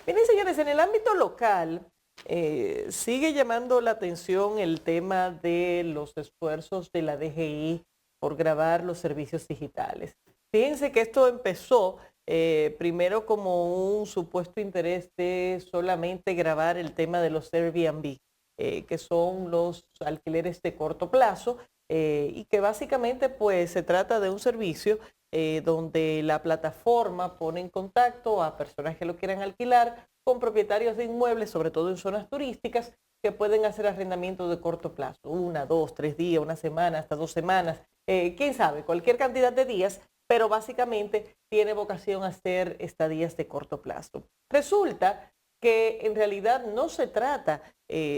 Miren, señores, en el ámbito local sigue llamando la atención el tema de los esfuerzos de la DGI por grabar los servicios digitales. Fíjense que esto empezó primero como un supuesto interés de solamente grabar el tema de los Airbnb, que son los alquileres de corto plazo, y que básicamente pues se trata de un servicio donde la plataforma pone en contacto a personas que lo quieran alquilar con propietarios de inmuebles, sobre todo en zonas turísticas, que pueden hacer arrendamientos de corto plazo, 1, 2, 3 días, una semana, hasta 2 semanas, quién sabe, cualquier cantidad de días, pero básicamente tiene vocación a ser estadías de corto plazo. Resulta que en realidad no se trata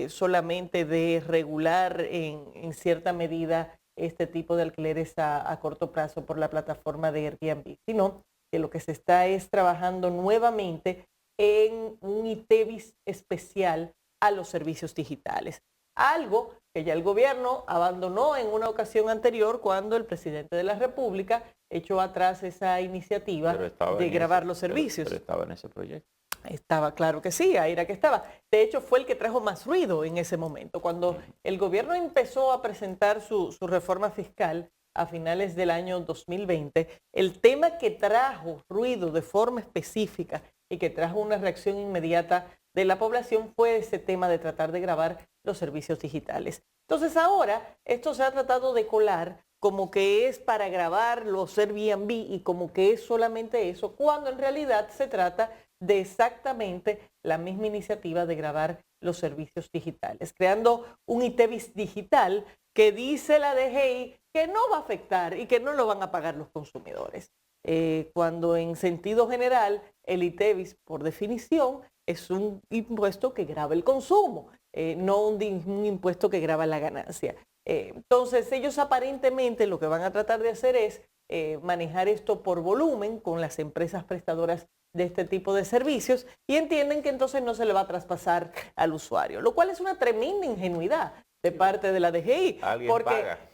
solamente de regular en cierta medida este tipo de alquileres a corto plazo por la plataforma de Airbnb, sino que lo que se está es trabajando nuevamente en un ITEVIS especial a los servicios digitales. Algo que ya el gobierno abandonó en una ocasión anterior cuando el presidente de la República echó atrás esa iniciativa de grabar los servicios. Pero estaba en ese proyecto. Estaba, claro que sí, ahí era que estaba. De hecho, fue el que trajo más ruido en ese momento. Cuando el gobierno empezó a presentar su reforma fiscal a finales del año 2020, el tema que trajo ruido de forma específica y que trajo una reacción inmediata de la población fue ese tema de tratar de grabar los servicios digitales. Entonces ahora esto se ha tratado de colar como que es para grabar los Airbnb y como que es solamente eso, cuando en realidad se trata de exactamente la misma iniciativa de grabar los servicios digitales, creando un ITEVIS digital que dice la DGI que no va a afectar y que no lo van a pagar los consumidores. Cuando en sentido general el ITEVIS, por definición, es un impuesto que grava el consumo, no un impuesto que grava la ganancia. Entonces ellos aparentemente lo que van a tratar de hacer es manejar esto por volumen con las empresas prestadoras de este tipo de servicios y entienden que entonces no se le va a traspasar al usuario, lo cual es una tremenda ingenuidad de parte de la DGI,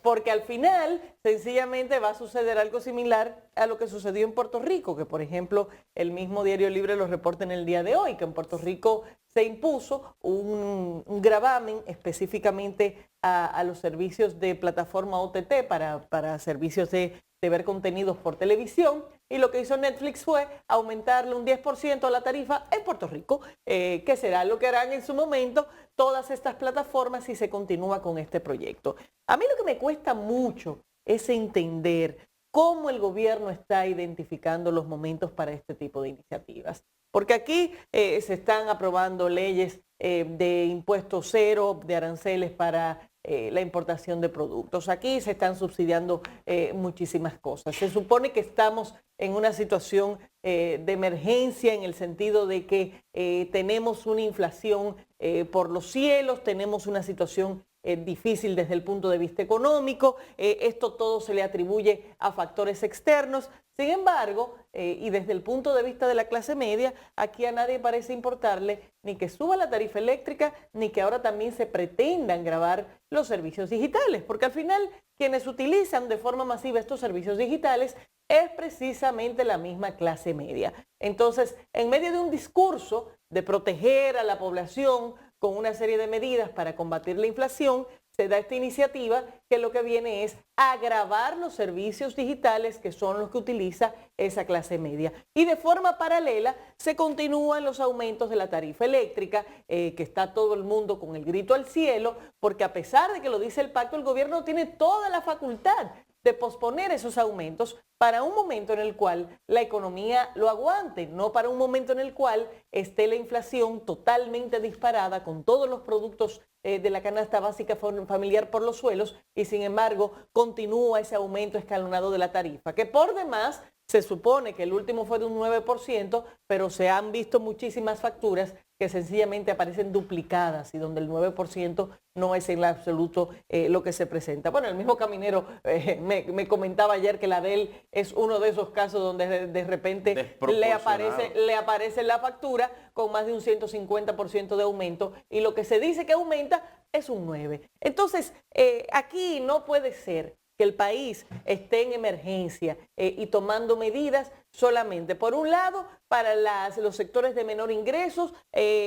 porque al final sencillamente va a suceder algo similar a lo que sucedió en Puerto Rico, que por ejemplo el mismo Diario Libre lo reporta en el día de hoy, que en Puerto Rico se impuso un gravamen específicamente a los servicios de plataforma OTT para servicios de ver contenidos por televisión, y lo que hizo Netflix fue aumentarle un 10% a la tarifa en Puerto Rico, que será lo que harán en su momento todas estas plataformas si se continúa con este proyecto. A mí lo que me cuesta mucho es entender cómo el gobierno está identificando los momentos para este tipo de iniciativas. Porque aquí se están aprobando leyes de impuesto cero, de aranceles para la importación de productos. Aquí se están subsidiando muchísimas cosas. Se supone que estamos en una situación de emergencia en el sentido de que tenemos una inflación por los cielos, tenemos una situación difícil desde el punto de vista económico, esto todo se le atribuye a factores externos. Sin embargo, y desde el punto de vista de la clase media, aquí a nadie parece importarle ni que suba la tarifa eléctrica, ni que ahora también se pretendan gravar los servicios digitales, porque al final quienes utilizan de forma masiva estos servicios digitales es precisamente la misma clase media. Entonces, en medio de un discurso de proteger a la población con una serie de medidas para combatir la inflación, se da esta iniciativa que lo que viene es agravar los servicios digitales que son los que utiliza esa clase media. Y de forma paralela se continúan los aumentos de la tarifa eléctrica, que está todo el mundo con el grito al cielo, porque a pesar de que lo dice el pacto, el gobierno tiene toda la facultad de posponer esos aumentos para un momento en el cual la economía lo aguante, no para un momento en el cual esté la inflación totalmente disparada con todos los productos de la canasta básica familiar por los suelos y sin embargo continúa ese aumento escalonado de la tarifa, que por demás se supone que el último fue de un 9%, pero se han visto muchísimas facturas que sencillamente aparecen duplicadas y donde el 9% no es en absoluto lo que se presenta. Bueno, el mismo Caminero me comentaba ayer que la de él es uno de esos casos donde de repente le aparece la factura con más de un 150% de aumento y lo que se dice que aumenta es un 9%. Entonces, aquí no puede ser que el país esté en emergencia y tomando medidas solamente, por un lado, para los sectores de menor ingresos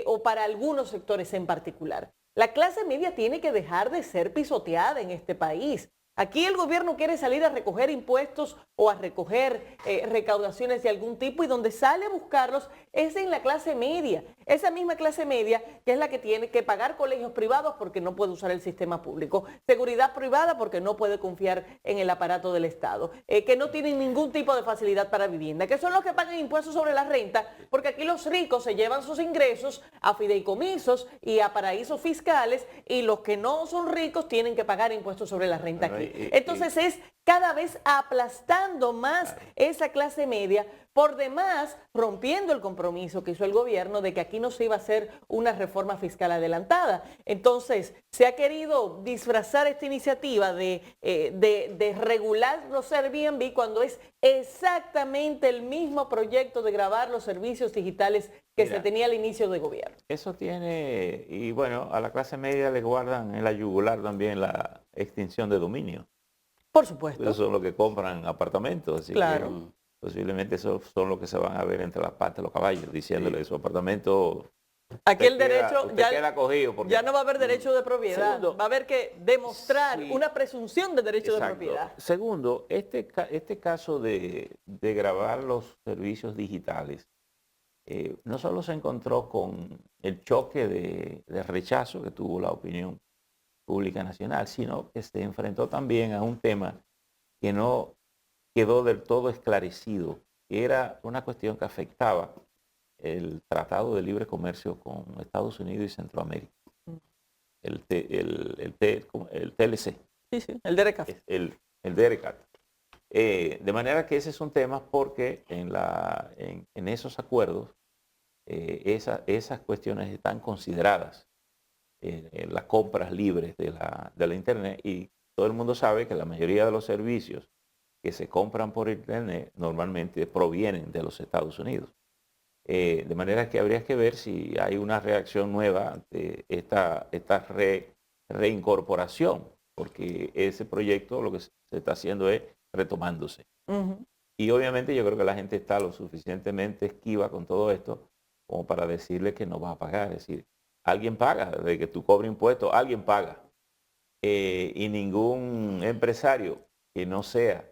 o para algunos sectores en particular. La clase media tiene que dejar de ser pisoteada en este país. Aquí el gobierno quiere salir a recoger impuestos o a recoger recaudaciones de algún tipo y donde sale a buscarlos es en la clase media. Esa misma clase media que es la que tiene que pagar colegios privados porque no puede usar el sistema público, seguridad privada porque no puede confiar en el aparato del Estado, que no tienen ningún tipo de facilidad para vivienda, que son los que pagan impuestos sobre la renta porque aquí los ricos se llevan sus ingresos a fideicomisos y a paraísos fiscales y los que no son ricos tienen que pagar impuestos sobre la renta aquí. Entonces es cada vez aplastando más esa clase media, por demás rompiendo el compromiso que hizo el gobierno de que aquí no se iba a hacer una reforma fiscal adelantada. Entonces se ha querido disfrazar esta iniciativa de regular los Airbnb cuando es exactamente el mismo proyecto de gravar los servicios digitales que se tenía al inicio del gobierno. Eso tiene, y bueno, a la clase media le guardan en la yugular también la extinción de dominio. Por supuesto. Esos son los que compran apartamentos. Así claro. Que posiblemente esos son los que se van a ver entre las patas de los caballos, diciéndole su apartamento. Aquí el derecho queda cogido porque ya no va a haber derecho de propiedad. Segundo, va a haber que demostrar una presunción de derecho de propiedad. Segundo, este caso de grabar los servicios digitales no solo se encontró con el choque de rechazo que tuvo la opinión pública nacional, sino que se enfrentó también a un tema que no quedó del todo esclarecido, que era una cuestión que afectaba el Tratado de Libre Comercio con Estados Unidos y Centroamérica, el TLC. Sí, el DERECAT. El DERECAT. De manera que ese es un tema porque en esos acuerdos esas cuestiones están consideradas las compras libres de la Internet, y todo el mundo sabe que la mayoría de los servicios que se compran por Internet normalmente provienen de los Estados Unidos. De manera que habría que ver si hay una reacción nueva ante esta reincorporación, porque ese proyecto lo que se está haciendo es retomándose. Y obviamente yo creo que la gente está lo suficientemente esquiva con todo esto como para decirle que no va a pagar. Es decir, alguien paga, de que tú cobres impuestos, alguien paga. Y ningún empresario que no sea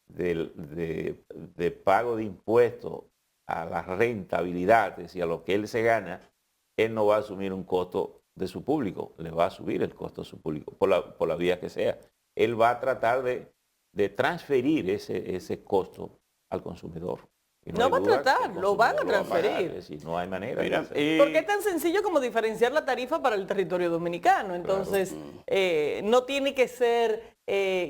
de pago de impuestos a la rentabilidad, es decir, a lo que él se gana, él no va a asumir un costo de su público, le va a subir el costo de su público, por la vía que sea. Él va a tratar de transferir ese costo al consumidor. No va a tratar, lo van a transferir. Es decir, no hay manera. Mira, porque es tan sencillo como diferenciar la tarifa para el territorio dominicano. Entonces, claro, no tiene que ser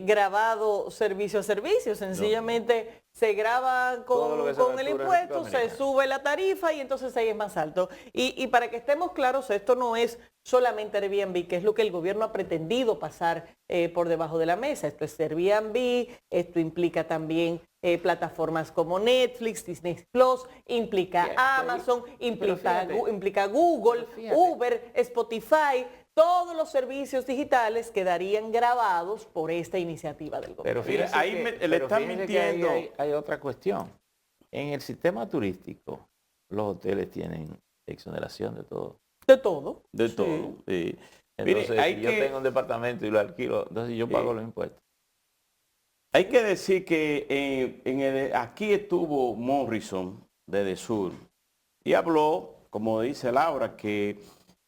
grabado servicio a servicio. Sencillamente se graba con el impuesto, se sube la tarifa y entonces ahí es más alto. Y para que estemos claros, esto no es solamente Airbnb, que es lo que el gobierno ha pretendido pasar por debajo de la mesa. Esto es Airbnb, esto implica también plataformas como Netflix, Disney Plus, implica Amazon, implica Google, Uber, Spotify. Todos los servicios digitales quedarían grabados por esta iniciativa del gobierno. Pero fíjense ahí le están mintiendo. Hay otra cuestión. En el sistema turístico, los hoteles tienen exoneración de todo. De todo. De todo, sí. Entonces, mire, si yo tengo un departamento y lo alquilo, entonces yo pago los impuestos. Hay que decir que aquí estuvo Morrison desde Sur y habló, como dice Laura, que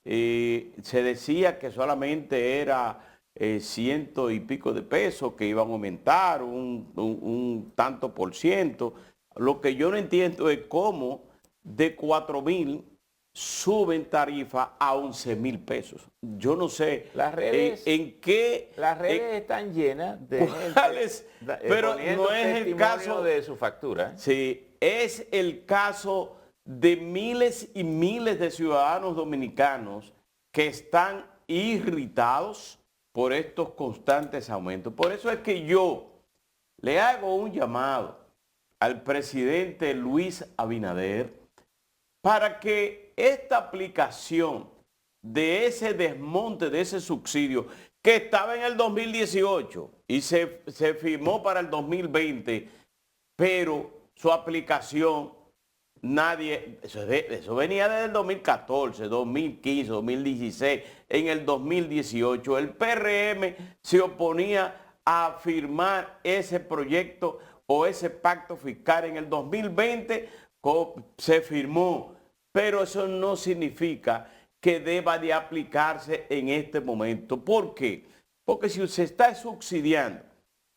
se decía que solamente era 100 y pico de pesos, que iban a aumentar un tanto por ciento. Lo que yo no entiendo es cómo de 4,000 suben tarifa a 11,000 pesos. Yo no sé las redes, en qué... Las redes están llenas de gente, pero no es el caso de su factura. Sí, es el caso de miles y miles de ciudadanos dominicanos que están irritados por estos constantes aumentos. Por eso es que yo le hago un llamado al presidente Luis Abinader para que esta aplicación de ese desmonte, de ese subsidio, que estaba en el 2018 y se firmó para el 2020, pero su aplicación, nadie, eso venía desde el 2014, 2015, 2016, en el 2018. El PRM se oponía a firmar ese proyecto o ese pacto fiscal. En el 2020 se firmó, pero eso no significa que deba de aplicarse en este momento. ¿Por qué? Porque si se está subsidiando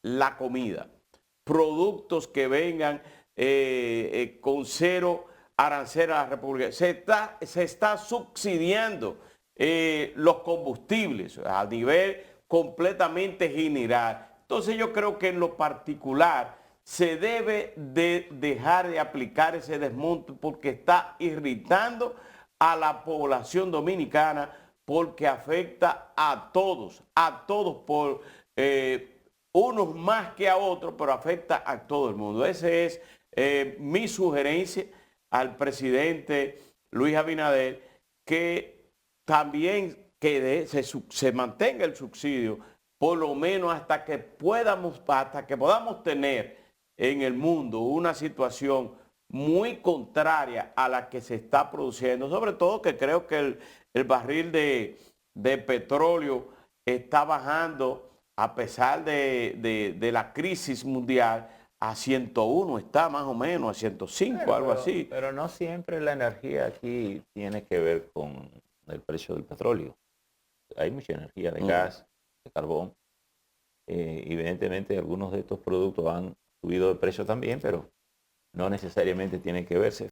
la comida, productos que vengan con cero arancel a la República, se está subsidiando los combustibles a nivel completamente general. Entonces yo creo que en lo particular se debe de dejar de aplicar ese desmonte porque está irritando a la población dominicana, porque afecta a todos por unos más que a otros, pero afecta a todo el mundo. Esa es mi sugerencia al presidente Luis Abinader, que también se mantenga el subsidio, por lo menos hasta que podamos tener en el mundo una situación muy contraria a la que se está produciendo, sobre todo que creo que el barril de petróleo está bajando a pesar de la crisis mundial a 101, está más o menos a 105, algo así. Pero no siempre la energía aquí tiene que ver con el precio del petróleo. Hay mucha energía de gas, de carbón. Evidentemente algunos de estos productos han subido de precio también, pero no necesariamente tienen que verse.